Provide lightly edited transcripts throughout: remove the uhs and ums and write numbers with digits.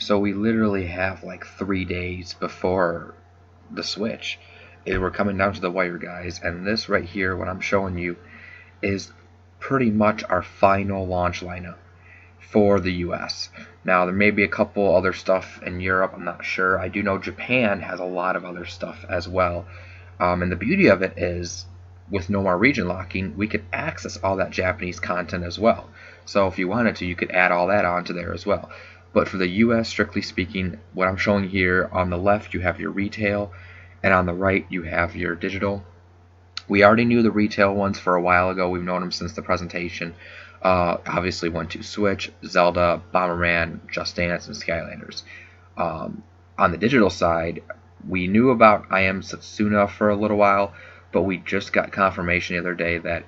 So we literally have like 3 days before the Switch. We're coming down to the wire, guys, and this right here, what I'm showing you, is pretty much our final launch lineup for the US. Now, there may be a couple other stuff in Europe, I'm not sure. I do know Japan has a lot of other stuff as well. And the beauty of it is, with no more region locking, we could access all that Japanese content as well. So if you wanted to, you could add all that onto there as well. But for the US, strictly speaking, what I'm showing here, on the left you have your retail, and on the right you have your digital. We already knew the retail ones for a while ago. We've known them since the presentation. Obviously 1-2 Switch, Zelda, Bomberman, Just Dance, and Skylanders. On the digital side, we knew about I Am Setsuna for a little while, but we just got confirmation the other day that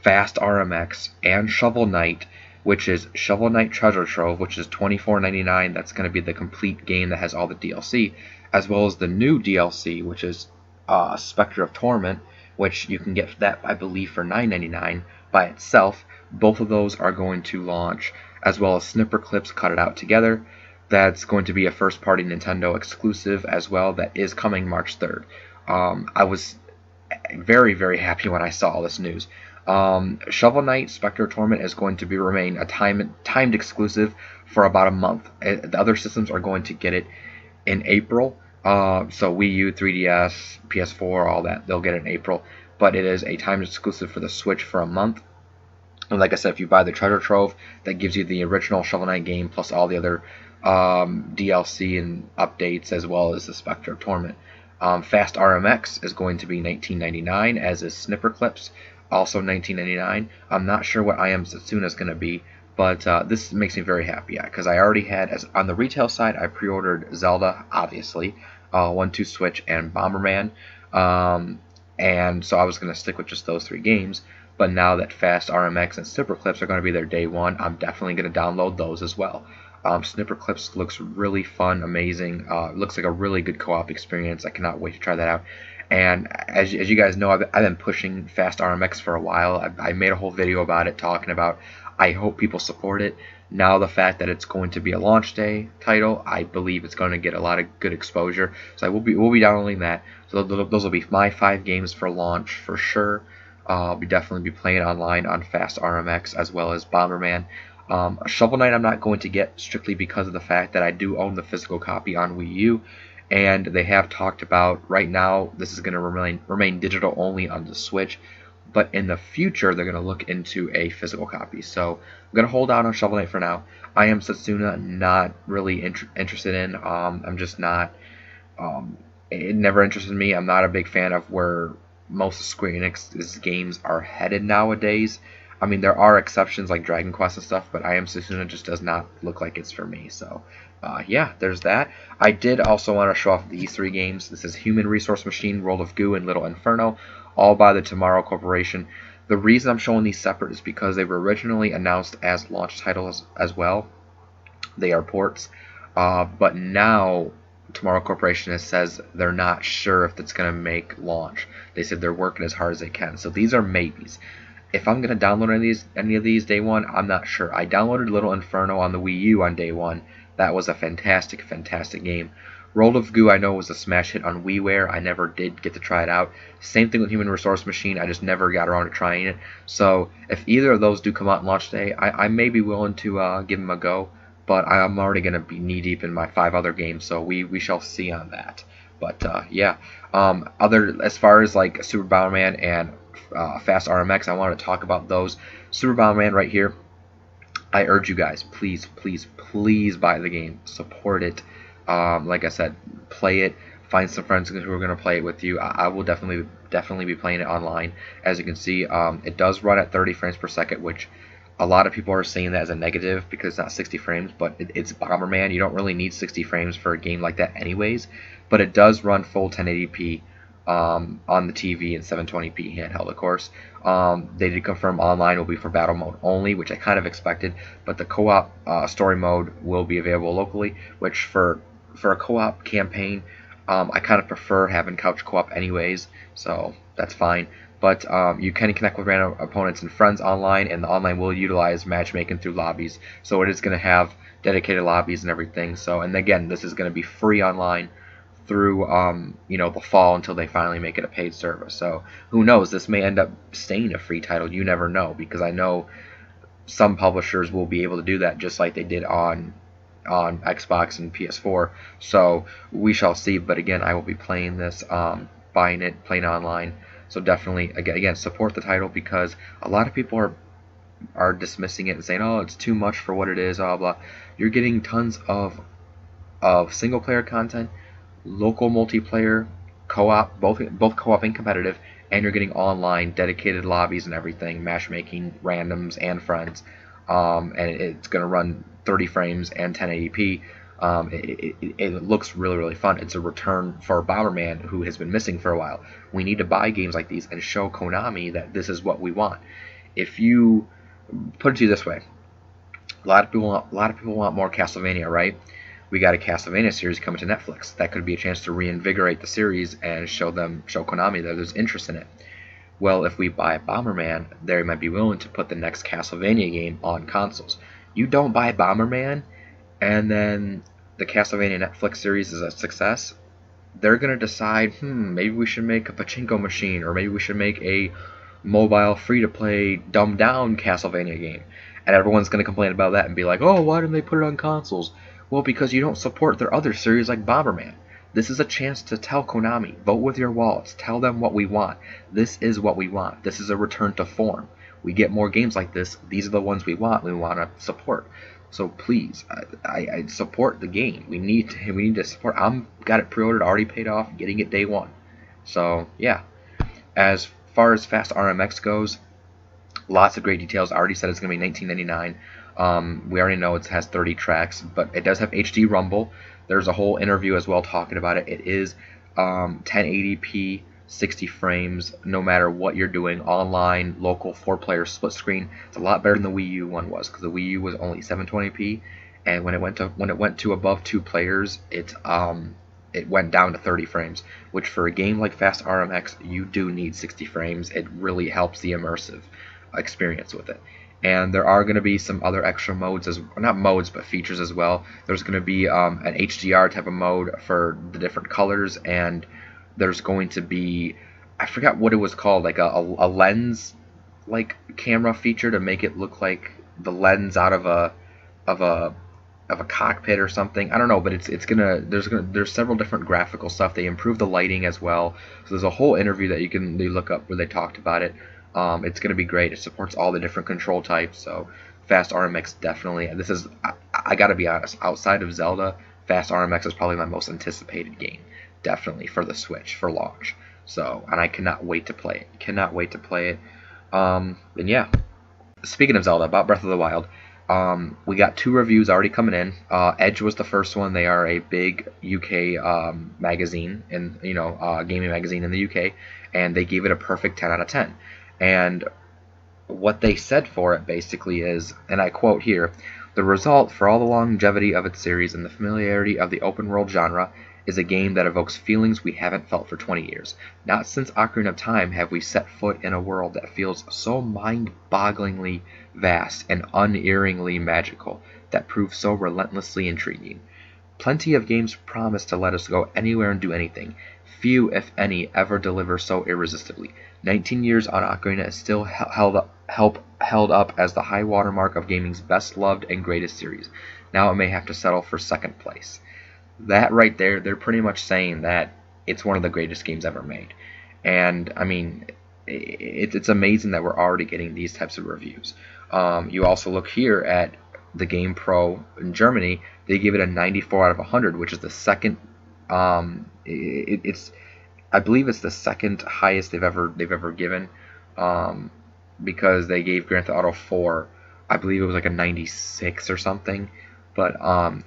Fast RMX and Shovel Knight, which is Shovel Knight Treasure Trove, which is $24.99. That's going to be the complete game that has all the DLC, as well as the new DLC, which is Spectre of Torment, which you can get that, I believe, for $9.99 by itself. Both of those are going to launch, as well as Snipper Clips Cut It Out Together. That's going to be a first-party Nintendo exclusive as well that is coming March 3rd. I was very, very happy when I saw this news. Shovel Knight Spectre Torment is going to remain a timed exclusive for about a month. The other systems are going to get it in April. So Wii U, 3DS, PS4, all that, they'll get it in April. But it is a timed exclusive for the Switch for a month. And like I said, if you buy the Treasure Trove, that gives you the original Shovel Knight game plus all the other DLC and updates, as well as the Spectre of Torment. Fast RMX is going to be $19.99, as is Snipper Clips, also $19.99. I'm not sure what I Am Setsuna is going to be, but this makes me very happy because I already had, on the retail side, I pre-ordered Zelda, obviously, 1-2 Switch, and Bomberman, and so I was going to stick with just those 3 games. But now that Fast RMX and Snipper Clips are going to be there day one, I'm definitely going to download those as well. Snipper Clips looks really fun, amazing. Looks like a really good co-op experience. I cannot wait to try that out. And as you guys know, I've been pushing Fast RMX for a while. I made a whole video about it, talking about I hope people support it. Now the fact that it's going to be a launch day title, I believe it's going to get a lot of good exposure. So we'll be downloading that. So those will be my 5 games for launch for sure. I'll definitely be playing online on Fast RMX as well as Bomberman. Shovel Knight I'm not going to get strictly because of the fact that I do own the physical copy on Wii U, and they have talked about right now this is going to remain digital only on the Switch, but in the future they're going to look into a physical copy. So I'm going to hold out on Shovel Knight for now. I Am Setsuna, not really interested in. I'm just not. It never interested me. I'm not a big fan of where most of Square Enix's games are headed nowadays. I mean, there are exceptions like Dragon Quest and stuff, but I Am Setsuna just does not look like it's for me. So, yeah, there's that. I did also want to show off these 3 games. This is Human Resource Machine, World of Goo, and Little Inferno, all by the Tomorrow Corporation. The reason I'm showing these separate is because they were originally announced as launch titles as well. They are ports, but now Tomorrow Corporation says they're not sure if it's going to make launch. They said they're working as hard as they can. So these are maybes. If I'm going to download any of these day one, I'm not sure. I downloaded Little Inferno on the Wii U on day one. That was a fantastic, fantastic game. World of Goo I know was a smash hit on WiiWare. I never did get to try it out. Same thing with Human Resource Machine. I just never got around to trying it. So if either of those do come out on launch day, I may be willing to give them a go. But I'm already going to be knee-deep in my 5 other games, so we shall see on that. But, yeah. As far as, like, Super Bomberman and Fast RMX, I want to talk about those. Super Bomberman right here, I urge you guys, please, please, please buy the game. Support it. Like I said, play it. Find some friends who are going to play it with you. I will definitely be playing it online. As you can see, it does run at 30 frames per second, which a lot of people are saying that as a negative because it's not 60 frames, but it's Bomberman. You don't really need 60 frames for a game like that anyways, but it does run full 1080p on the TV and 720p handheld, of course. They did confirm online will be for battle mode only, which I kind of expected, but the co-op story mode will be available locally, which for a co-op campaign, I kind of prefer having couch co-op anyways, so that's fine. But you can connect with random opponents and friends online, and the online will utilize matchmaking through lobbies. So it is going to have dedicated lobbies and everything. So, and again, this is going to be free online through the fall until they finally make it a paid service. So who knows? This may end up staying a free title. You never know, because I know some publishers will be able to do that just like they did on Xbox and PS4. So we shall see. But again, I will be playing this, buying it, playing online. So definitely, again, support the title, because a lot of people are dismissing it and saying, oh, it's too much for what it is, blah blah. You're getting tons of single player content, local multiplayer, co-op, both co-op and competitive, and you're getting online dedicated lobbies and everything, matchmaking, randoms, and friends. And it's going to run 30 frames and 1080p. It looks really, really fun. It's a return for Bomberman, who has been missing for a while. We need to buy games like these and show Konami that this is what we want. If you put it to you this way, a lot of people want more Castlevania, right? We got a Castlevania series coming to Netflix. That could be a chance to reinvigorate the series and show Konami that there's interest in it. Well, if we buy Bomberman, they might be willing to put the next Castlevania game on consoles. You don't buy Bomberman, and then the Castlevania Netflix series is a success, they're going to decide, maybe we should make a pachinko machine, or maybe we should make a mobile, free-to-play, dumbed-down Castlevania game. And everyone's going to complain about that and be like, oh, why didn't they put it on consoles? Well, because you don't support their other series like Bomberman. This is a chance to tell Konami, vote with your wallets, tell them what we want. This is what we want. This is a return to form. We get more games like this. These are the ones we want to support. So please, I support the game. We need to support. I'm got it pre-ordered, already paid off, getting it day one. So yeah. As far as Fast RMX goes, lots of great details. I already said it's going to be $19.99. We already know it has 30 tracks, but it does have HD Rumble. There's a whole interview as well talking about it. It is 1080p, 60 frames, no matter what you're doing, online, local, 4-player split screen. It's a lot better than the Wii U one was, because the Wii U was only 720p, and when it went to above 2 players, it went down to 30 frames, which for a game like Fast RMX, you do need 60 frames. It really helps the immersive experience with it. And there are going to be some other extra modes, not modes, but features as well. There's going to be an HDR type of mode for the different colors, and there's going to be, I forgot what it was called, like a lens like camera feature to make it look like the lens out of a cockpit or something. I don't know, but there's several different graphical stuff. They improved the lighting as well. So there's a whole interview that you can look up where they talked about it. It's going to be great. It supports all the different control types. So Fast RMX definitely. This is, I got to be honest, outside of Zelda, Fast RMX is probably my most anticipated game. Definitely for the Switch for launch. So, and I cannot wait to play it. Cannot wait to play it. And yeah. Speaking of Zelda, about Breath of the Wild, we got 2 reviews already coming in. Edge was the first one. They are a big UK magazine, and gaming magazine in the UK, and they gave it a perfect 10 out of 10. And what they said for it basically is, and I quote here, "The result, for all the longevity of its series and the familiarity of the open world genre, is a game that evokes feelings we haven't felt for 20 years. Not since Ocarina of Time have we set foot in a world that feels so mind-bogglingly vast and unerringly magical, that proves so relentlessly intriguing. Plenty of games promise to let us go anywhere and do anything. Few, if any, ever deliver so irresistibly. 19 years on, Ocarina is still held up as the high watermark of gaming's best-loved and greatest series. Now it may have to settle for second place." That right there, they're pretty much saying that it's one of the greatest games ever made. And, I mean, it's amazing that we're already getting these types of reviews. You also look here at the GamePro in Germany. They give it a 94 out of 100, which is the second, I believe it's the second highest they've ever given, because they gave Grand Theft Auto 4, I believe it was like a 96 or something. But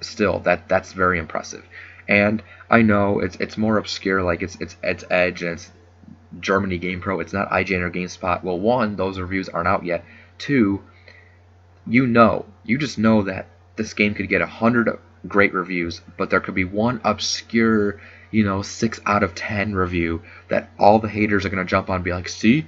still, that's very impressive. And I know it's more obscure, like it's Edge and it's Germany GamePro. It's not IGN or GameSpot. Well, 1, those reviews aren't out yet. 2, you just know that this game could get 100 great reviews, but there could be one obscure, 6 out of 10 review that all the haters are going to jump on and be like, see,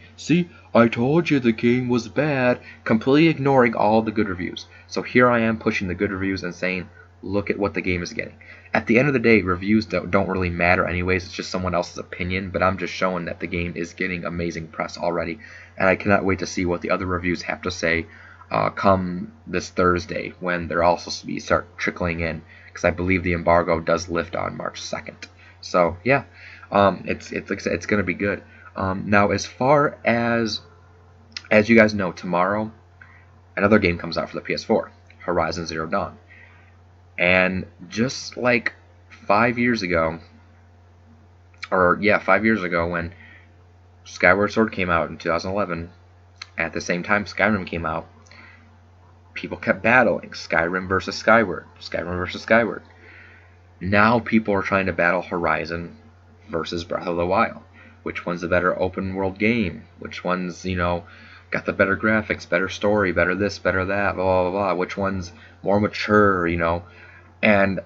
I told you the game was bad, completely ignoring all the good reviews. So here I am pushing the good reviews and saying, look at what the game is getting. At the end of the day, reviews don't really matter anyways, it's just someone else's opinion, but I'm just showing that the game is getting amazing press already, and I cannot wait to see what the other reviews have to say come this Thursday, when they're also supposed to start trickling in, because I believe the embargo does lift on March 2nd. So yeah, it's going to be good. Now, as far as you guys know, tomorrow another game comes out for the PS4, Horizon Zero Dawn. And just like 5 years ago, when Skyward Sword came out in 2011, at the same time Skyrim came out, people kept battling Skyrim versus Skyward, Skyrim versus Skyward. Now people are trying to battle Horizon versus Breath of the Wild. Which one's the better open world game? Which one's, got the better graphics, better story, better this, better that, blah, blah, blah. Which one's more mature, And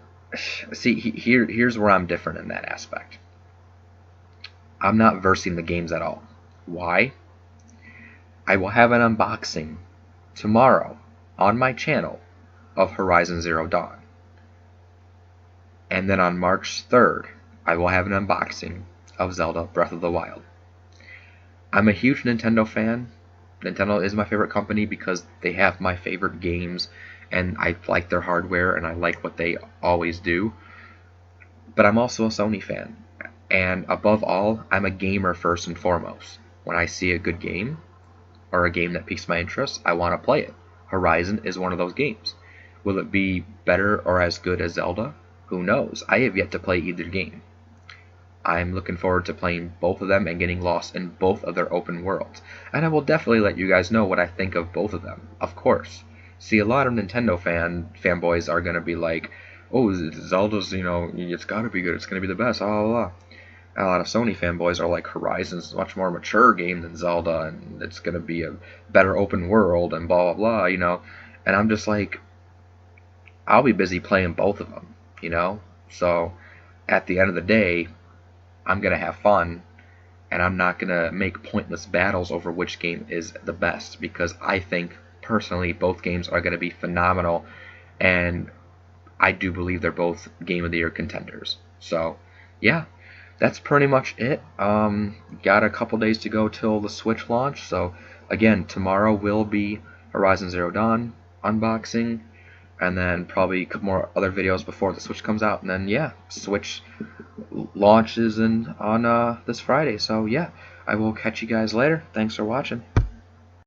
see, here's where I'm different in that aspect. I'm not versing the games at all. Why? I will have an unboxing tomorrow on my channel of Horizon Zero Dawn. And then on March 3rd, I will have an unboxing of Zelda Breath of the Wild. I'm a huge Nintendo fan. Nintendo is my favorite company because they have my favorite games, and I like their hardware, and I like what they always do. But I'm also a Sony fan. And above all, I'm a gamer first and foremost. When I see a good game, or a game that piques my interest, I want to play it. Horizon is one of those games. Will it be better or as good as Zelda? Who knows? I have yet to play either game. I'm looking forward to playing both of them and getting lost in both of their open worlds. And I will definitely let you guys know what I think of both of them, of course. See, a lot of Nintendo fanboys are going to be like, oh, Zelda's, it's got to be good, it's going to be the best, blah, blah, blah. A lot of Sony fanboys are like, Horizon's a much more mature game than Zelda, and it's going to be a better open world, and blah, blah, blah, And I'm just like, I'll be busy playing both of them, So, at the end of the day, I'm going to have fun, and I'm not going to make pointless battles over which game is the best, because I think, personally, both games are going to be phenomenal, and I do believe they're both Game of the Year contenders. So, yeah, that's pretty much it. Got a couple days to go till the Switch launch, so, again, tomorrow will be Horizon Zero Dawn unboxing, and then probably a couple more other videos before the Switch comes out, and then, yeah, Switch launches on this Friday. So, yeah, I will catch you guys later. Thanks for watching.